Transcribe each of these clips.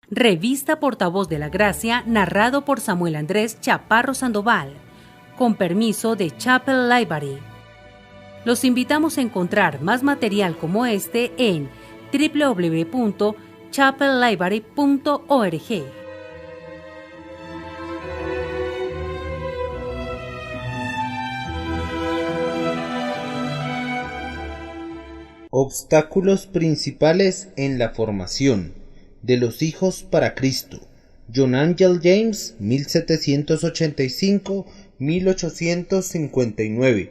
Revista Portavoz de la Gracia, narrado por Samuel Andrés Chaparro Sandoval, con permiso de Chapel Library. Los invitamos a encontrar más material como este en www.chapellibrary.org. Obstáculos principales en la formación de los hijos para Cristo. John Angell James, 1785-1859.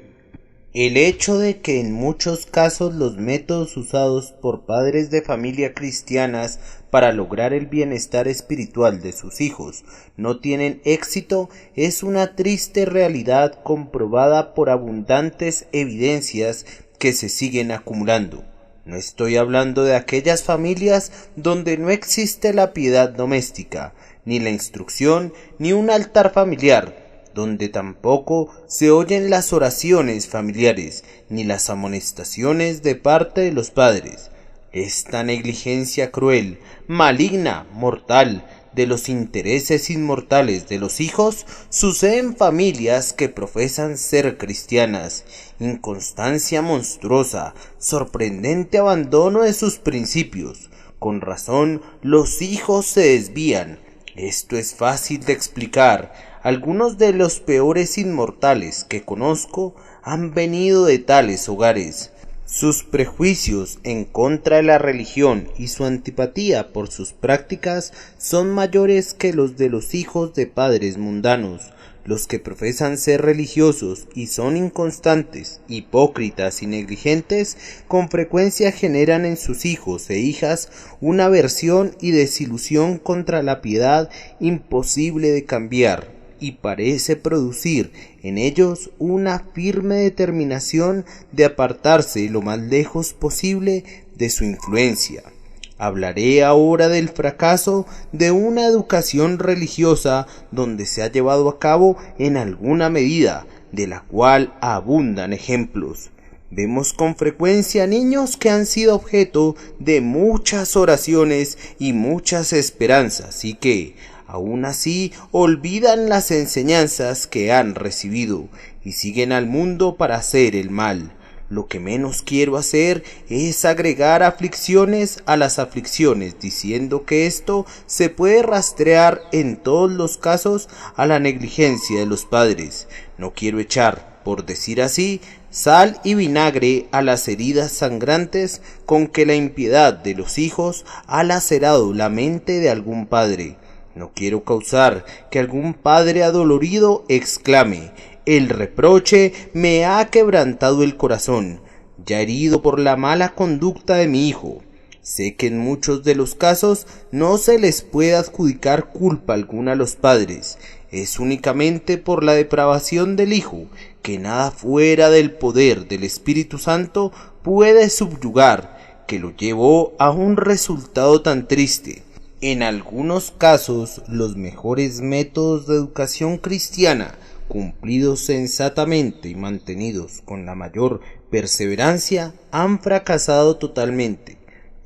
El hecho de que en muchos casos los métodos usados por padres de familia cristianas para lograr el bienestar espiritual de sus hijos no tienen éxito es una triste realidad comprobada por abundantes evidencias que se siguen acumulando. No estoy hablando de aquellas familias donde no existe la piedad doméstica, ni la instrucción, ni un altar familiar, donde tampoco se oyen las oraciones familiares, ni las amonestaciones de parte de los padres. Esta negligencia cruel, maligna, mortal, de los intereses inmortales de los hijos sucede en familias que profesan ser cristianas. Inconstancia monstruosa, sorprendente abandono de sus principios. Con razón, los hijos se desvían. Esto es fácil de explicar. Algunos de los peores inmortales que conozco han venido de tales hogares. Sus prejuicios en contra de la religión y su antipatía por sus prácticas son mayores que los de los hijos de padres mundanos. Los que profesan ser religiosos y son inconstantes, hipócritas y negligentes, con frecuencia generan en sus hijos e hijas una aversión y desilusión contra la piedad imposible de cambiar, y parece producir en ellos una firme determinación de apartarse lo más lejos posible de su influencia. Hablaré ahora del fracaso de una educación religiosa donde se ha llevado a cabo en alguna medida, de la cual abundan ejemplos. Vemos con frecuencia niños que han sido objeto de muchas oraciones y muchas esperanzas y que, aún así, olvidan las enseñanzas que han recibido y siguen al mundo para hacer el mal. Lo que menos quiero hacer es agregar aflicciones a las aflicciones, diciendo que esto se puede rastrear en todos los casos a la negligencia de los padres. No quiero echar, por decir así, sal y vinagre a las heridas sangrantes con que la impiedad de los hijos ha lacerado la mente de algún padre. No quiero causar que algún padre adolorido exclame: el reproche me ha quebrantado el corazón, ya herido por la mala conducta de mi hijo. Sé que en muchos de los casos no se les puede adjudicar culpa alguna a los padres. Es únicamente por la depravación del hijo, que nada fuera del poder del Espíritu Santo puede subyugar, que lo llevó a un resultado tan triste. En algunos casos, los mejores métodos de educación cristiana, cumplidos sensatamente y mantenidos con la mayor perseverancia, han fracasado totalmente.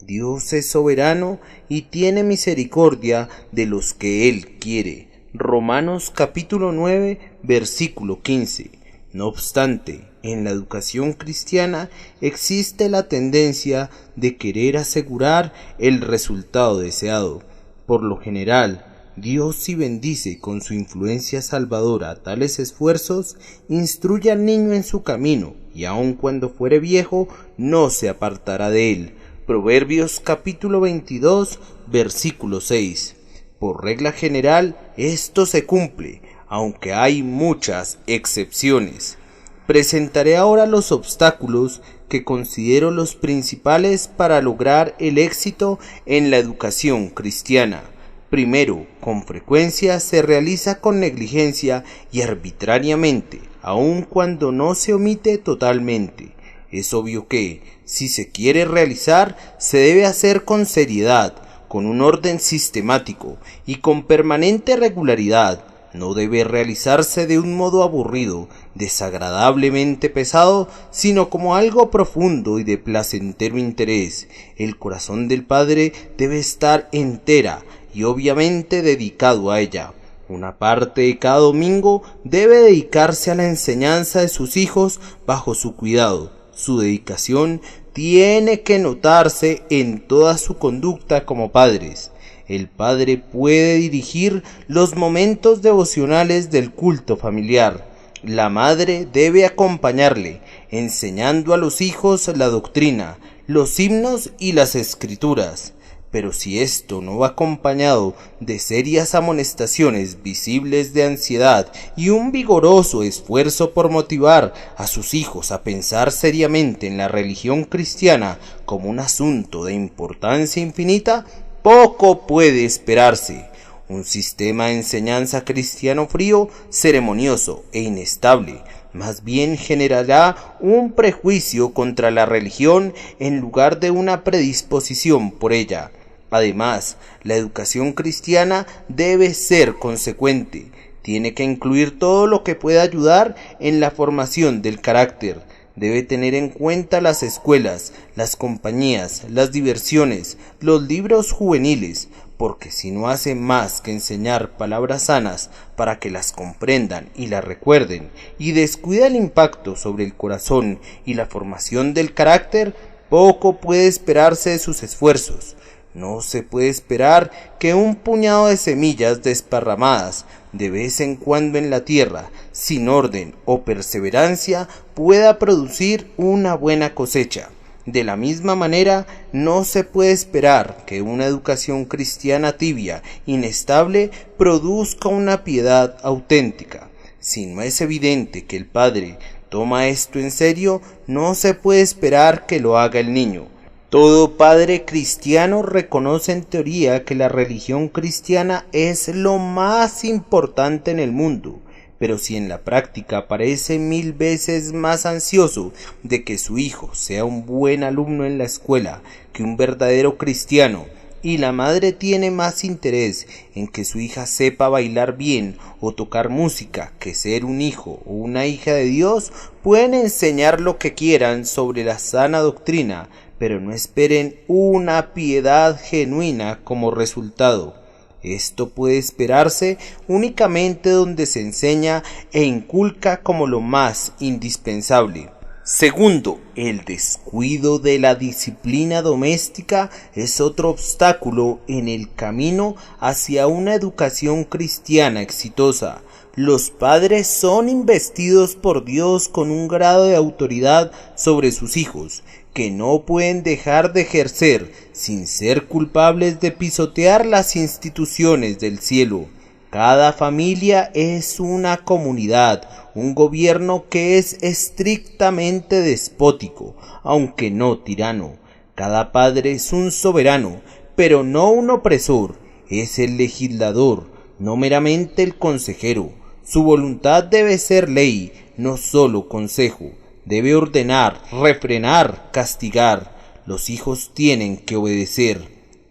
Dios es soberano y tiene misericordia de los que Él quiere. Romanos capítulo 9, versículo 15. No obstante, en la educación cristiana existe la tendencia de querer asegurar el resultado deseado. Por lo general, Dios, si bendice con su influencia salvadora tales esfuerzos, instruye al niño en su camino, y aun cuando fuere viejo, no se apartará de él. Proverbios capítulo 22, versículo 6. Por regla general, esto se cumple, aunque hay muchas excepciones. Presentaré ahora los obstáculos que considero los principales para lograr el éxito en la educación cristiana. Primero, con frecuencia se realiza con negligencia y arbitrariamente, aun cuando no se omite totalmente. Es obvio que, si se quiere realizar, se debe hacer con seriedad, con un orden sistemático y con permanente regularidad. No debe realizarse de un modo aburrido, desagradablemente pesado, sino como algo profundo y de placentero interés. El corazón del padre debe estar entera y obviamente dedicado a ella. Una parte de cada domingo debe dedicarse a la enseñanza de sus hijos bajo su cuidado. Su dedicación tiene que notarse en toda su conducta como padres. El padre puede dirigir los momentos devocionales del culto familiar. La madre debe acompañarle, enseñando a los hijos la doctrina, los himnos y las escrituras. Pero si esto no va acompañado de serias amonestaciones visibles de ansiedad y un vigoroso esfuerzo por motivar a sus hijos a pensar seriamente en la religión cristiana como un asunto de importancia infinita, poco puede esperarse. Un sistema de enseñanza cristiano frío, ceremonioso e inestable más bien generará un prejuicio contra la religión en lugar de una predisposición por ella. Además, la educación cristiana debe ser consecuente. Tiene que incluir todo lo que pueda ayudar en la formación del carácter. Debe tener en cuenta las escuelas, las compañías, las diversiones, los libros juveniles, porque si no hace más que enseñar palabras sanas para que las comprendan y las recuerden, y descuida el impacto sobre el corazón y la formación del carácter, poco puede esperarse de sus esfuerzos. No se puede esperar que un puñado de semillas desparramadas de vez en cuando en la tierra, sin orden o perseverancia, pueda producir una buena cosecha. De la misma manera, no se puede esperar que una educación cristiana tibia, inestable, produzca una piedad auténtica. Si no es evidente que el padre toma esto en serio, no se puede esperar que lo haga el niño. Todo padre cristiano reconoce en teoría que la religión cristiana es lo más importante en el mundo, pero si en la práctica parece 1000 veces más ansioso de que su hijo sea un buen alumno en la escuela que un verdadero cristiano, y la madre tiene más interés en que su hija sepa bailar bien o tocar música que ser un hijo o una hija de Dios, pueden enseñar lo que quieran sobre la sana doctrina, pero no esperen una piedad genuina como resultado. Esto puede esperarse únicamente donde se enseña e inculca como lo más indispensable. Segundo, el descuido de la disciplina doméstica es otro obstáculo en el camino hacia una educación cristiana exitosa. Los padres son investidos por Dios con un grado de autoridad sobre sus hijos que no pueden dejar de ejercer sin ser culpables de pisotear las instituciones del cielo. Cada familia es una comunidad, un gobierno que es estrictamente despótico, aunque no tirano. Cada padre es un soberano, pero no un opresor, es el legislador, no meramente el consejero. Su voluntad debe ser ley, no solo consejo. Debe ordenar, refrenar, castigar. Los hijos tienen que obedecer.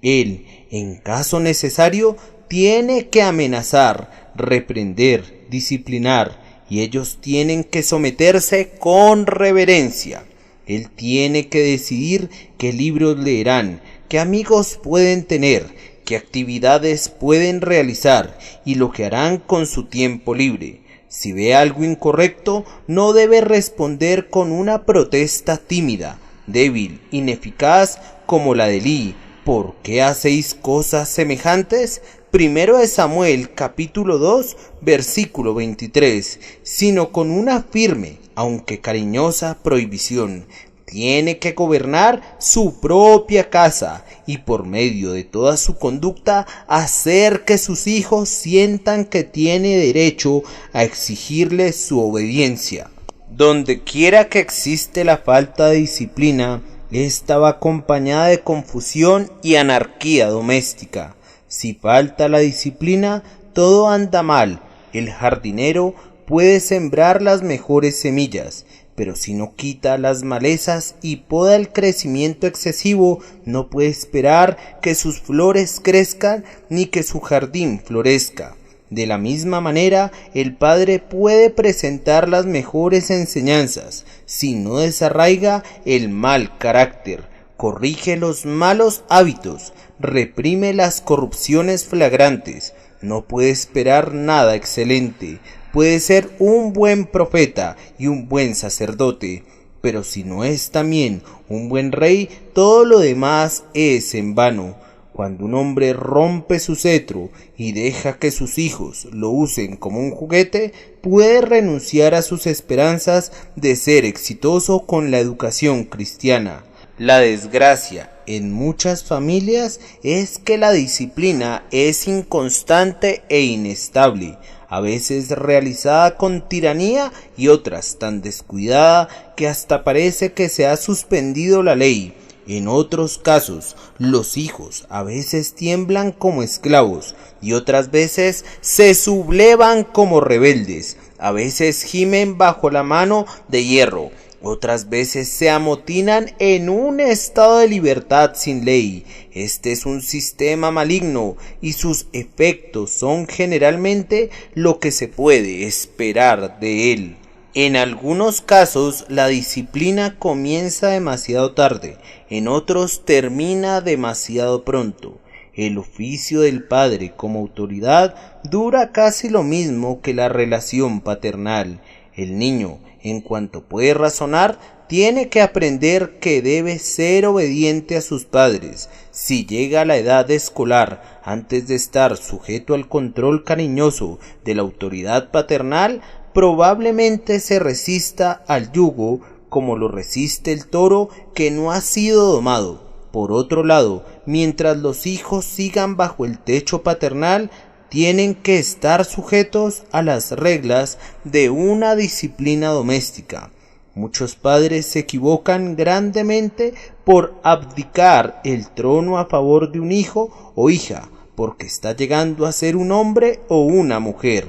Él, en caso necesario, tiene que amenazar, reprender, disciplinar, y ellos tienen que someterse con reverencia. Él tiene que decidir qué libros leerán, qué amigos pueden tener, qué actividades pueden realizar y lo que harán con su tiempo libre. Si ve algo incorrecto, no debe responder con una protesta tímida, débil, ineficaz como la de Elí. ¿Por qué hacéis cosas semejantes? 1 Samuel capítulo 2 versículo 23, sino con una firme, aunque cariñosa prohibición. Tiene que gobernar su propia casa y por medio de toda su conducta hacer que sus hijos sientan que tiene derecho a exigirle su obediencia. Donde quiera que existe la falta de disciplina, esta va acompañada de confusión y anarquía doméstica. Si falta la disciplina, todo anda mal. El jardinero puede sembrar las mejores semillas, pero si no quita las malezas y poda el crecimiento excesivo, no puede esperar que sus flores crezcan ni que su jardín florezca. De la misma manera, el padre puede presentar las mejores enseñanzas, si no desarraiga el mal carácter, corrige los malos hábitos, reprime las corrupciones flagrantes, no puede esperar nada excelente, puede ser un buen profeta y un buen sacerdote, pero si no es también un buen rey, todo lo demás es en vano. Cuando un hombre rompe su cetro y deja que sus hijos lo usen como un juguete, puede renunciar a sus esperanzas de ser exitoso con la educación cristiana. La desgracia en muchas familias es que la disciplina es inconstante e inestable, a veces realizada con tiranía y otras tan descuidada que hasta parece que se ha suspendido la ley. En otros casos, los hijos a veces tiemblan como esclavos y otras veces se sublevan como rebeldes, a veces gimen bajo la mano de hierro, otras veces se amotinan en un estado de libertad sin ley. Este es un sistema maligno y sus efectos son generalmente lo que se puede esperar de él. En algunos casos la disciplina comienza demasiado tarde, en otros termina demasiado pronto. El oficio del padre como autoridad dura casi lo mismo que la relación paternal. El niño, en cuanto puede razonar, tiene que aprender que debe ser obediente a sus padres. Si llega a la edad escolar antes de estar sujeto al control cariñoso de la autoridad paternal, probablemente se resista al yugo como lo resiste el toro que no ha sido domado. Por otro lado, mientras los hijos sigan bajo el techo paternal, tienen que estar sujetos a las reglas de una disciplina doméstica. Muchos padres se equivocan grandemente por abdicar el trono a favor de un hijo o hija, porque está llegando a ser un hombre o una mujer.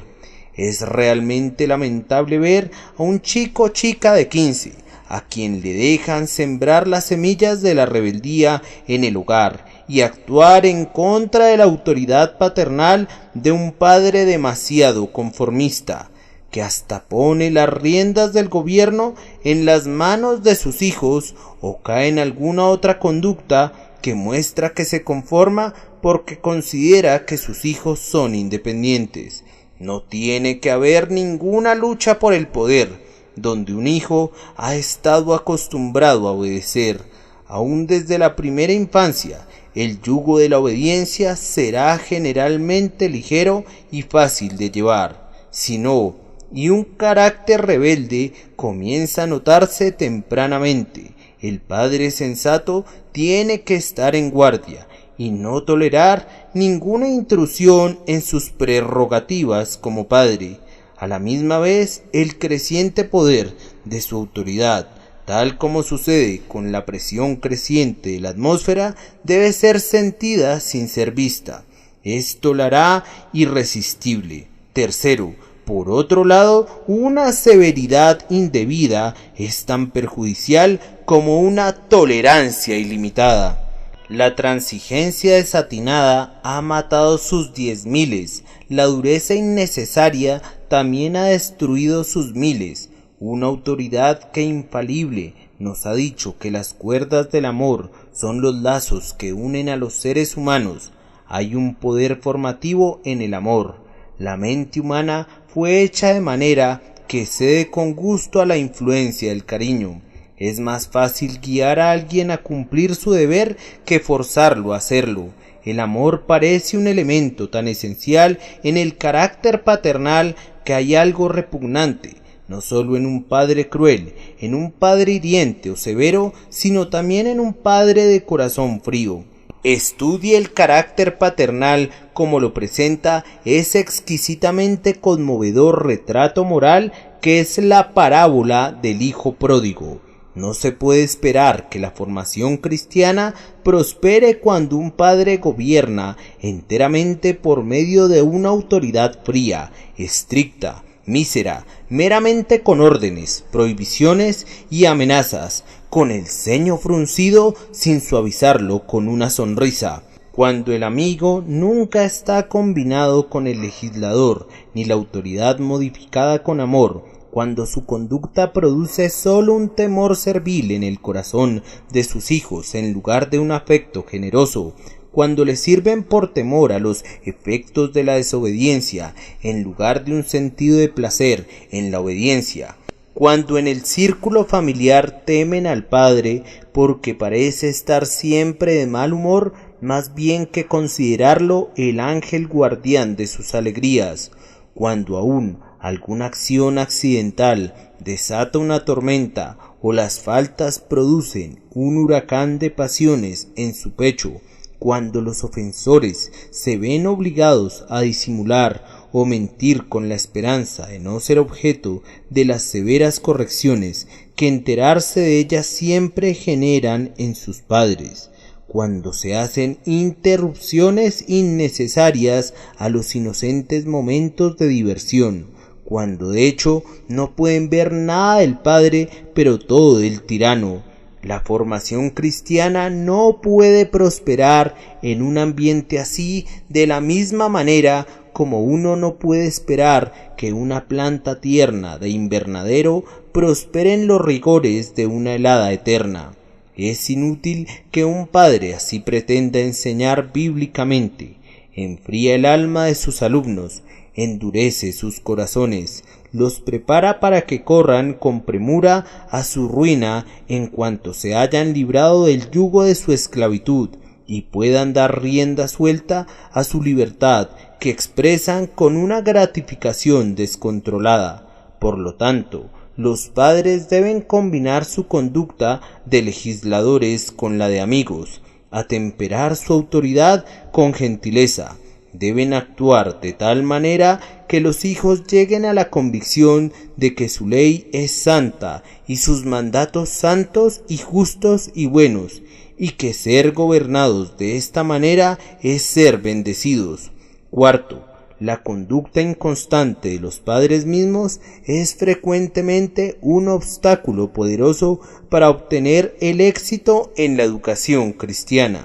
Es realmente lamentable ver a un chico o chica de 15, a quien le dejan sembrar las semillas de la rebeldía en el hogar y actuar en contra de la autoridad paternal de un padre demasiado conformista, que hasta pone las riendas del gobierno en las manos de sus hijos o cae en alguna otra conducta que muestra que se conforma porque considera que sus hijos son independientes. No tiene que haber ninguna lucha por el poder, donde un hijo ha estado acostumbrado a obedecer. Aún desde la primera infancia, el yugo de la obediencia será generalmente ligero y fácil de llevar. Si no, y un carácter rebelde comienza a notarse tempranamente, el padre sensato tiene que estar en guardia y no tolerar ninguna intrusión en sus prerrogativas como padre. A la misma vez, el creciente poder de su autoridad, tal como sucede con la presión creciente de la atmósfera, debe ser sentida sin ser vista. Esto la hará irresistible. Tercero, por otro lado, una severidad indebida es tan perjudicial como una tolerancia ilimitada. La transigencia desatinada ha matado sus 10.000, la dureza innecesaria también ha destruido sus 1.000. Una autoridad que infalible nos ha dicho que las cuerdas del amor son los lazos que unen a los seres humanos. Hay un poder formativo en el amor. La mente humana fue hecha de manera que cede con gusto a la influencia del cariño. Es más fácil guiar a alguien a cumplir su deber que forzarlo a hacerlo. El amor parece un elemento tan esencial en el carácter paternal que hay algo repugnante, no solo en un padre cruel, en un padre hiriente o severo, sino también en un padre de corazón frío. Estudie el carácter paternal como lo presenta ese exquisitamente conmovedor retrato moral que es la parábola del hijo pródigo. No se puede esperar que la formación cristiana prospere cuando un padre gobierna enteramente por medio de una autoridad fría, estricta, mísera, meramente con órdenes, prohibiciones y amenazas, con el ceño fruncido sin suavizarlo con una sonrisa. Cuando el amigo nunca está combinado con el legislador, ni la autoridad modificada con amor, cuando su conducta produce solo un temor servil en el corazón de sus hijos en lugar de un afecto generoso, cuando le sirven por temor a los efectos de la desobediencia, en lugar de un sentido de placer en la obediencia, cuando en el círculo familiar temen al padre porque parece estar siempre de mal humor, más bien que considerarlo el ángel guardián de sus alegrías, cuando aún alguna acción accidental desata una tormenta o las faltas producen un huracán de pasiones en su pecho, cuando los ofensores se ven obligados a disimular o mentir con la esperanza de no ser objeto de las severas correcciones que enterarse de ellas siempre generan en sus padres, cuando se hacen interrupciones innecesarias a los inocentes momentos de diversión, cuando de hecho no pueden ver nada del padre pero todo del tirano. La formación cristiana no puede prosperar en un ambiente así, de la misma manera como uno no puede esperar que una planta tierna de invernadero prospere en los rigores de una helada eterna. Es inútil que un padre así pretenda enseñar bíblicamente. Enfría el alma de sus alumnos, endurece sus corazones, los prepara para que corran con premura a su ruina en cuanto se hayan librado del yugo de su esclavitud y puedan dar rienda suelta a su libertad, que expresan con una gratificación descontrolada. Por lo tanto, los padres deben combinar su conducta de legisladores con la de amigos, atemperar su autoridad con gentileza. Deben actuar de tal manera que los hijos lleguen a la convicción de que su ley es santa y sus mandatos santos y justos y buenos, y que ser gobernados de esta manera es ser bendecidos. Cuarto, la conducta inconstante de los padres mismos es frecuentemente un obstáculo poderoso para obtener el éxito en la educación cristiana.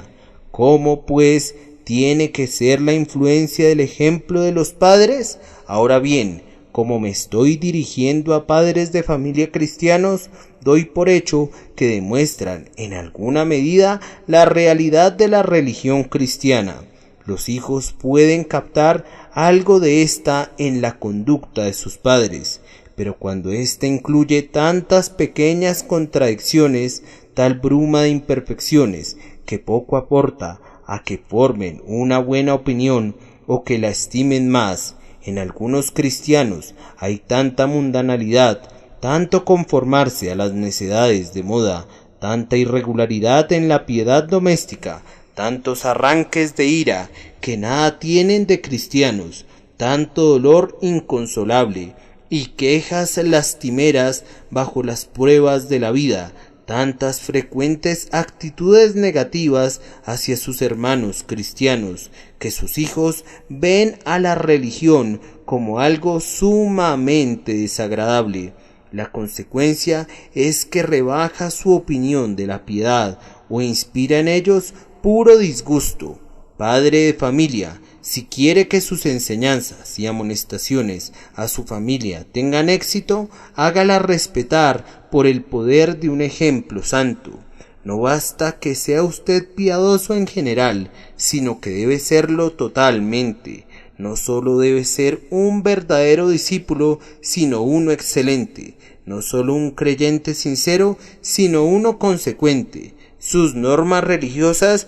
¿Cómo, pues, tiene que ser la influencia del ejemplo de los padres? Ahora bien, como me estoy dirigiendo a padres de familia cristianos, doy por hecho que demuestran en alguna medida la realidad de la religión cristiana. Los hijos pueden captar algo de esta en la conducta de sus padres, pero cuando ésta incluye tantas pequeñas contradicciones, tal bruma de imperfecciones, que poco aporta a que formen una buena opinión o que la estimen más. En algunos cristianos hay tanta mundanalidad, tanto conformarse a las necedades de moda, tanta irregularidad en la piedad doméstica, tantos arranques de ira que nada tienen de cristianos, tanto dolor inconsolable y quejas lastimeras bajo las pruebas de la vida, tantas frecuentes actitudes negativas hacia sus hermanos cristianos, que sus hijos ven a la religión como algo sumamente desagradable. La consecuencia es que rebaja su opinión de la piedad o inspira en ellos puro disgusto. Padre de familia, si quiere que sus enseñanzas y amonestaciones a su familia tengan éxito, hágalas respetar por el poder de un ejemplo santo. No basta que sea usted piadoso en general, sino que debe serlo totalmente. No solo debe ser un verdadero discípulo, sino uno excelente. No solo un creyente sincero, sino uno consecuente. Sus normas religiosas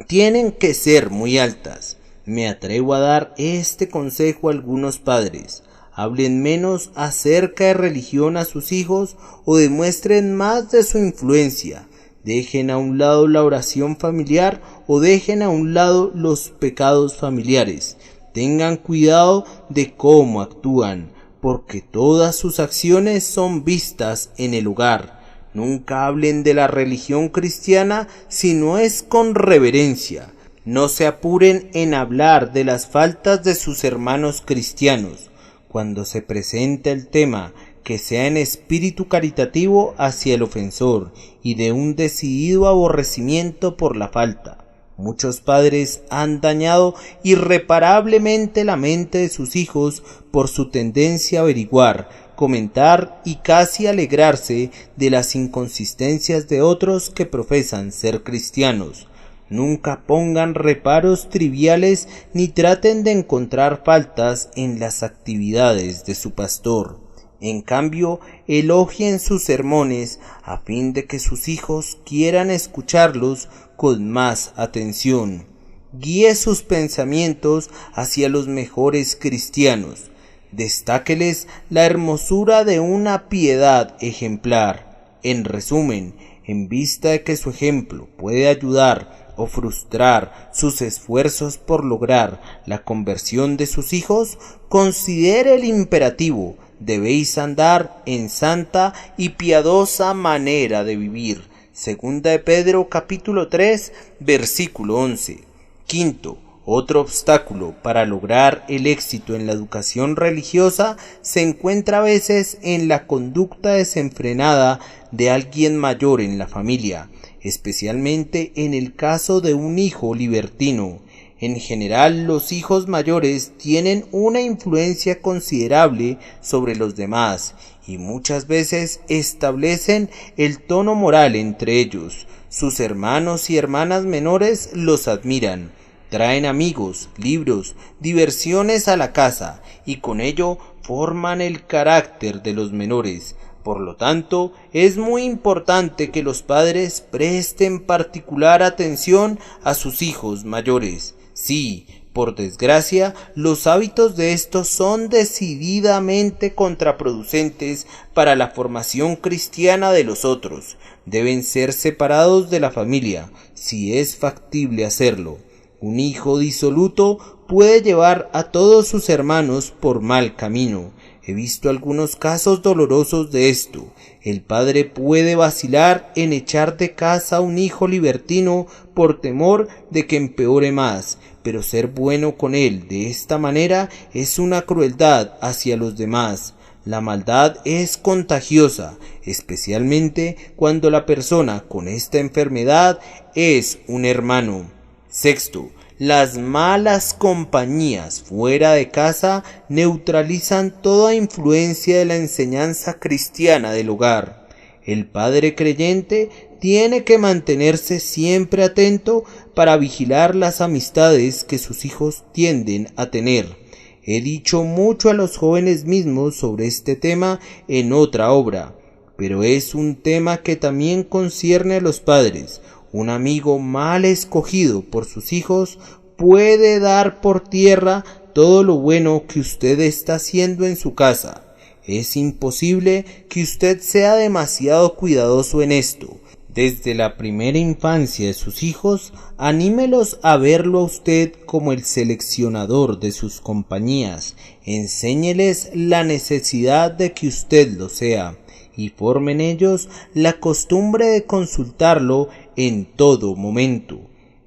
tienen que ser muy altas. Me atrevo a dar este consejo a algunos padres: hablen menos acerca de religión a sus hijos o demuestren más de su influencia. Dejen a un lado la oración familiar o dejen a un lado los pecados familiares. Tengan cuidado de cómo actúan, porque todas sus acciones son vistas en el hogar. Nunca hablen de la religión cristiana si no es con reverencia. No se apuren en hablar de las faltas de sus hermanos cristianos. Cuando se presente el tema, que sea en espíritu caritativo hacia el ofensor y de un decidido aborrecimiento por la falta. Muchos padres han dañado irreparablemente la mente de sus hijos por su tendencia a averiguar, comentar y casi alegrarse de las inconsistencias de otros que profesan ser cristianos. Nunca pongan reparos triviales ni traten de encontrar faltas en las actividades de su pastor. En cambio, elogien sus sermones a fin de que sus hijos quieran escucharlos con más atención. Guíe sus pensamientos hacia los mejores cristianos. Destáqueles la hermosura de una piedad ejemplar. En resumen, en vista de que su ejemplo puede ayudar o frustrar sus esfuerzos por lograr la conversión de sus hijos, considere el imperativo: debéis andar en santa y piadosa manera de vivir. Segunda de Pedro capítulo 3 versículo 11. Quinto, otro obstáculo para lograr el éxito en la educación religiosa se encuentra a veces en la conducta desenfrenada de alguien mayor en la familia, especialmente en el caso de un hijo libertino. En general, los hijos mayores tienen una influencia considerable sobre los demás y muchas veces establecen el tono moral entre ellos. Sus hermanos y hermanas menores los admiran. Traen amigos, libros, diversiones a la casa y con ello forman el carácter de los menores. Por lo tanto, es muy importante que los padres presten particular atención a sus hijos mayores. Sí, por desgracia, los hábitos de estos son decididamente contraproducentes para la formación cristiana de los otros. Deben ser separados de la familia, si es factible hacerlo. Un hijo disoluto puede llevar a todos sus hermanos por mal camino. He visto algunos casos dolorosos de esto. El padre puede vacilar en echar de casa a un hijo libertino por temor de que empeore más, pero ser bueno con él de esta manera es una crueldad hacia los demás. La maldad es contagiosa, especialmente cuando la persona con esta enfermedad es un hermano. Sexto, las malas compañías fuera de casa neutralizan toda influencia de la enseñanza cristiana del hogar. El padre creyente tiene que mantenerse siempre atento para vigilar las amistades que sus hijos tienden a tener. He dicho mucho a los jóvenes mismos sobre este tema en otra obra, pero es un tema que también concierne a los padres. Un amigo mal escogido por sus hijos puede dar por tierra todo lo bueno que usted está haciendo en su casa. Es imposible que usted sea demasiado cuidadoso en esto. Desde la primera infancia de sus hijos, anímelos a verlo a usted como el seleccionador de sus compañías. Enséñeles la necesidad de que usted lo sea y forme en ellos la costumbre de consultarlo en todo momento.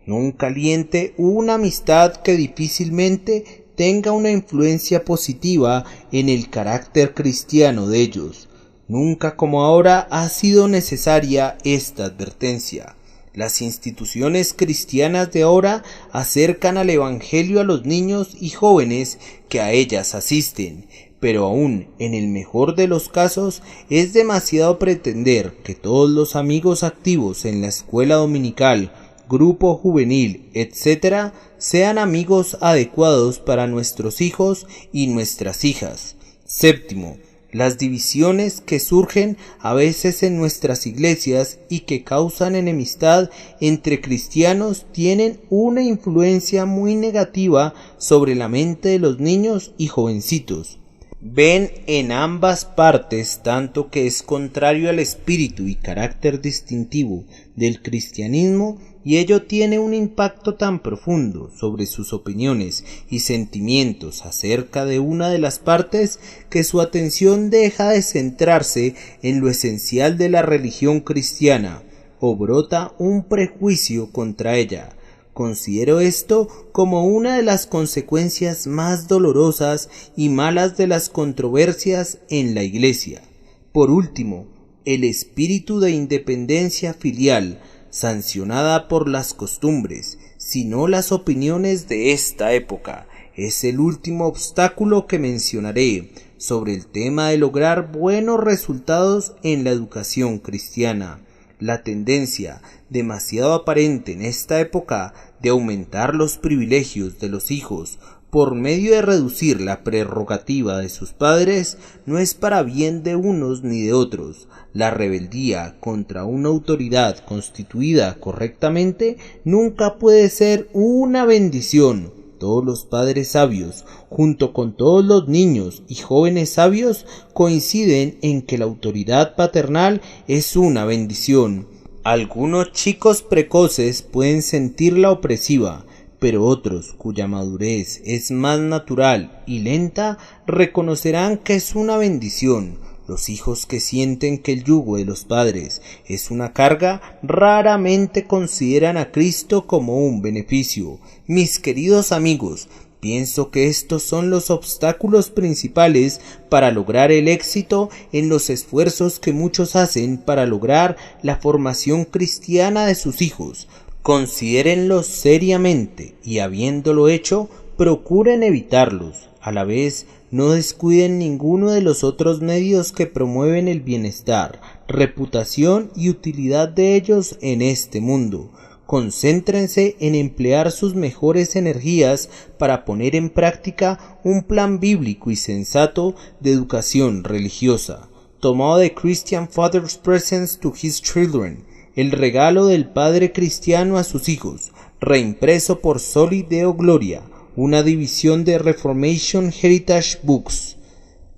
Nunca aliente una amistad que difícilmente tenga una influencia positiva en el carácter cristiano de ellos. Nunca como ahora ha sido necesaria esta advertencia. Las instituciones cristianas de ahora acercan al Evangelio a los niños y jóvenes que a ellas asisten, pero aún en el mejor de los casos es demasiado pretender que todos los amigos activos en la escuela dominical, grupo juvenil, etc., sean amigos adecuados para nuestros hijos y nuestras hijas. Séptimo, las divisiones que surgen a veces en nuestras iglesias y que causan enemistad entre cristianos tienen una influencia muy negativa sobre la mente de los niños y jovencitos. Ven en ambas partes tanto que es contrario al espíritu y carácter distintivo del cristianismo, y ello tiene un impacto tan profundo sobre sus opiniones y sentimientos acerca de una de las partes que su atención deja de centrarse en lo esencial de la religión cristiana o brota un prejuicio contra ella. Considero esto como una de las consecuencias más dolorosas y malas de las controversias en la Iglesia. Por último, el espíritu de independencia filial, sancionada por las costumbres, sino las opiniones de esta época, es el último obstáculo que mencionaré sobre el tema de lograr buenos resultados en la educación cristiana. la tendencia demasiado aparente en esta época de aumentar los privilegios de los hijos por medio de reducir la prerrogativa de sus padres no es para bien de unos ni de otros. La rebeldía contra una autoridad constituida correctamente nunca puede ser una bendición. Todos los padres sabios, junto con todos los niños y jóvenes sabios, coinciden en que la autoridad paternal es una bendición. Algunos chicos precoces pueden sentirla opresiva, pero otros, cuya madurez es más natural y lenta, reconocerán que es una bendición. Los hijos que sienten que el yugo de los padres es una carga, raramente consideran a Cristo como un beneficio. Mis queridos amigos, pienso que estos son los obstáculos principales para lograr el éxito en los esfuerzos que muchos hacen para lograr la formación cristiana de sus hijos. Considérenlos seriamente y, habiéndolo hecho, procuren evitarlos. A la vez, no descuiden ninguno de los otros medios que promueven el bienestar, reputación y utilidad de ellos en este mundo. Concéntrense en emplear sus mejores energías para poner en práctica un plan bíblico y sensato de educación religiosa. Tomado de Christian Father's Presents to His Children, el regalo del padre cristiano a sus hijos, reimpreso por Soli Deo Gloria, una división de Reformation Heritage Books.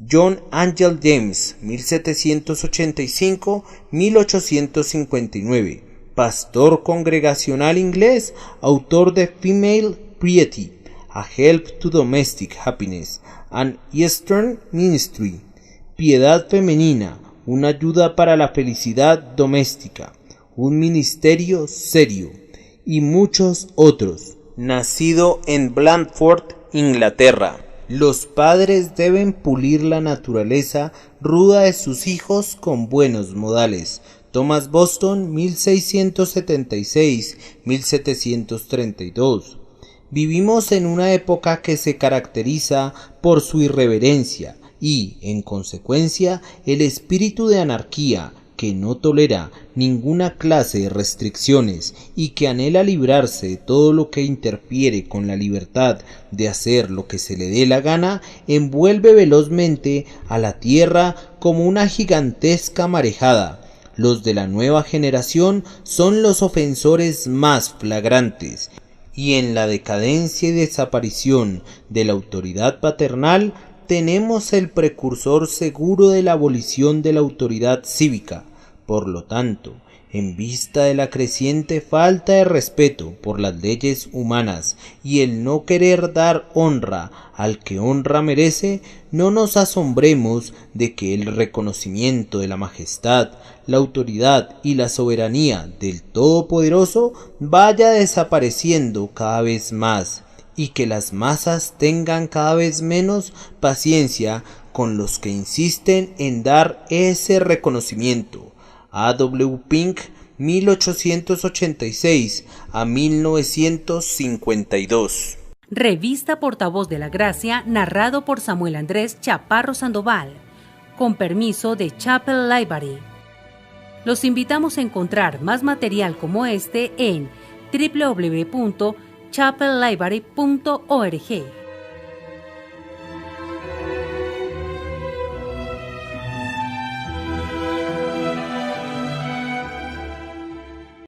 John Angell James, 1785-1859, pastor congregacional inglés, autor de Female Piety, A Help to Domestic Happiness, an Eastern Ministry, Piedad Femenina, una ayuda para la felicidad doméstica, un ministerio serio, y muchos otros. Nacido en Blandford, Inglaterra. Los padres deben pulir la naturaleza ruda de sus hijos con buenos modales. Thomas Boston, 1676-1732. Vivimos en una época que se caracteriza por su irreverencia y, en consecuencia, el espíritu de anarquía, que no tolera ninguna clase de restricciones y que anhela librarse de todo lo que interfiere con la libertad de hacer lo que se le dé la gana, envuelve velozmente a la tierra como una gigantesca marejada. Los de la nueva generación son los ofensores más flagrantes, y en la decadencia y desaparición de la autoridad paternal tenemos el precursor seguro de la abolición de la autoridad cívica. Por lo tanto, en vista de la creciente falta de respeto por las leyes humanas y el no querer dar honra al que honra merece, no nos asombremos de que el reconocimiento de la majestad, la autoridad y la soberanía del Todopoderoso vaya desapareciendo cada vez más, y que las masas tengan cada vez menos paciencia con los que insisten en dar ese reconocimiento. A.W. Pink, 1886-1952. Revista Portavoz de la Gracia, narrado por Samuel Andrés Chaparro Sandoval, con permiso de Chapel Library. Los invitamos a encontrar más material como este en www.chapellibrary.org.